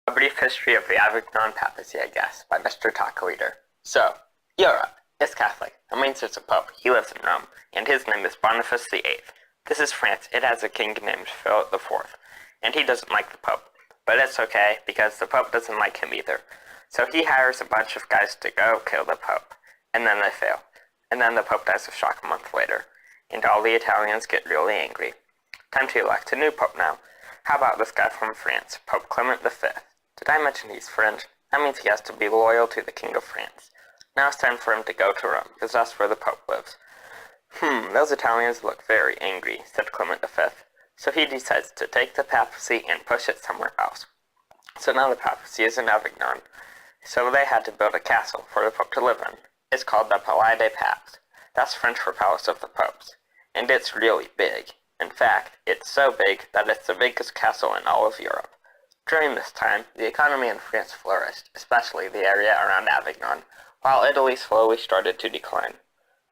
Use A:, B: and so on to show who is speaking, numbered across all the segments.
A: A Brief History of the Avignon Papacy, I guess, by Mr. Taco Eater. So, Europe is Catholic. That means there's a Pope. He lives in Rome, and his name is Boniface VIII. This is France. It has a king named Philip IV, and he doesn't like the Pope. But it's okay, because the Pope doesn't like him either. So he hires a bunch of guys to go kill the Pope, and then they fail. And then the Pope dies of shock a month later, and all the Italians get really angry. Time to elect a new Pope now. How about this guy from France, Pope Clement V? Did I mention he's French? That means he has to be loyal to the King of France. Now it's time for him to go to Rome, because that's where the Pope lives. Those Italians look very angry, said Clement V. So he decides to take the papacy and push it somewhere else. So now the papacy is in Avignon. So they had to build a castle for the Pope to live in. It's called the Palais des Papes. That's French for Palace of the Popes. And it's really big. In fact, it's so big that it's the biggest castle in all of Europe. During this time, the economy in France flourished, especially the area around Avignon, while Italy slowly started to decline.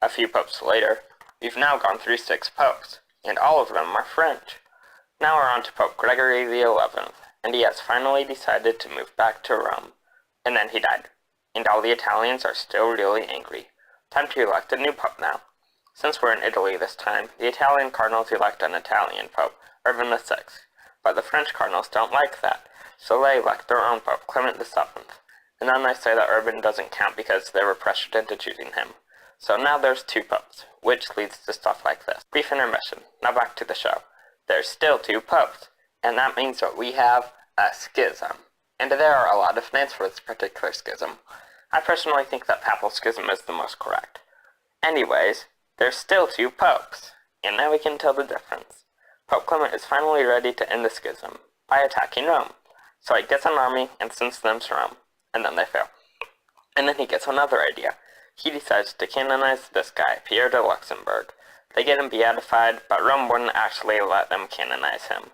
A: A few popes later, we've now gone through 6 popes, and all of them are French. Now we're on to Pope Gregory XI, and he has finally decided to move back to Rome. And then he died, and all the Italians are still really angry. Time to elect a new pope now. Since we're in Italy this time, the Italian cardinals elect an Italian pope, Urban VI. But the French cardinals don't like that, so they elect their own pope, Clement VII. And then they say that Urban doesn't count because they were pressured into choosing him. So now there's 2 popes, which leads to stuff like this. Brief intermission. Now back to the show. There's still 2 popes, and that means that we have a schism. And there are a lot of names for this particular schism. I personally think that papal schism is the most correct. Anyways, there's still 2 popes, and now we can tell the difference. Pope Clement is finally ready to end the schism by attacking Rome. So he gets an army and sends them to Rome, and then they fail. And then he gets another idea. He decides to canonize this guy, Pierre de Luxembourg. They get him beatified, but Rome wouldn't actually let them canonize him.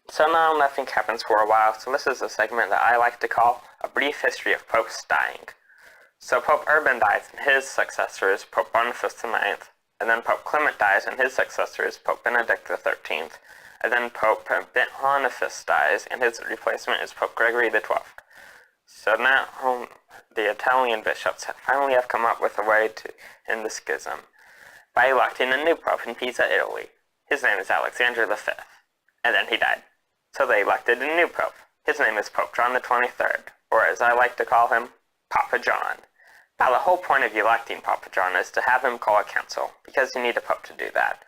A: So now nothing happens for a while, so this is a segment that I like to call A Brief History of Popes Dying. So Pope Urban dies, and his successor is Pope Boniface IX. And then Pope Clement dies, and his successor is Pope Benedict XIII. And then Pope Boniface dies, and his replacement is Pope Gregory XII. So now the Italian bishops finally have come up with a way to end the schism by electing a new pope in Pisa, Italy. His name is Alexander V. And then he died. So they elected a new pope. His name is Pope John XXIII, or as I like to call him, Papa John. Now the whole point of electing Papa John is to have him call a council, because you need a pope to do that.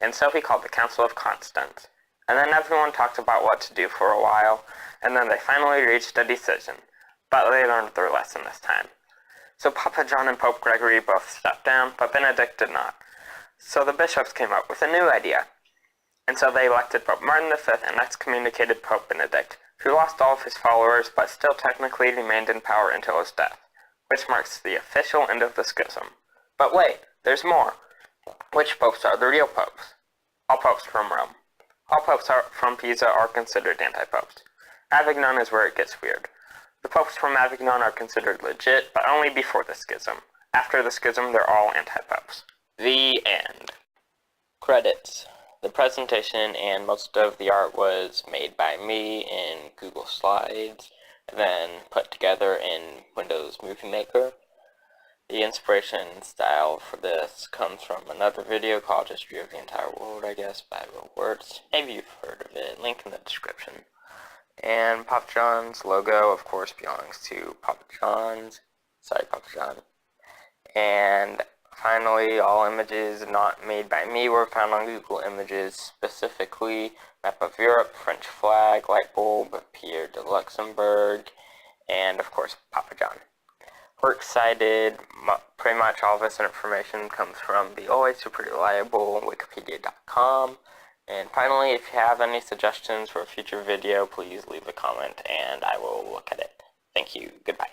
A: And so he called the Council of Constance. And then everyone talked about what to do for a while, and then they finally reached a decision. But they learned their lesson this time. So Papa John and Pope Gregory both stepped down, but Benedict did not. So the bishops came up with a new idea. And so they elected Pope Martin V and excommunicated Pope Benedict, who lost all of his followers but still technically remained in power until his death, which marks the official end of the schism. But wait, there's more. Which popes are the real popes? All popes from Rome. All popes from Pisa are considered anti-popes. Avignon is where it gets weird. The popes from Avignon are considered legit, but only before the schism. After the schism, they're all anti-popes. The end. Credits. The presentation and most of the art was made by me in Google Slides, then put together in Windows Movie Maker. The inspiration and style for this comes from another video called History of the Entire World, I guess, by Real Words. Maybe you've heard of it. Link in the description. And Papa John's logo, of course, belongs to Papa John's. Sorry, Papa John. And finally, all images not made by me were found on Google Images, specifically map of Europe, French flag, light bulb, Pierre de Luxembourg, and of course Papa John. We're excited. Pretty much all this information comes from the always super reliable Wikipedia.com. And finally, if you have any suggestions for a future video, please leave a comment and I will look at it. Thank you. Goodbye.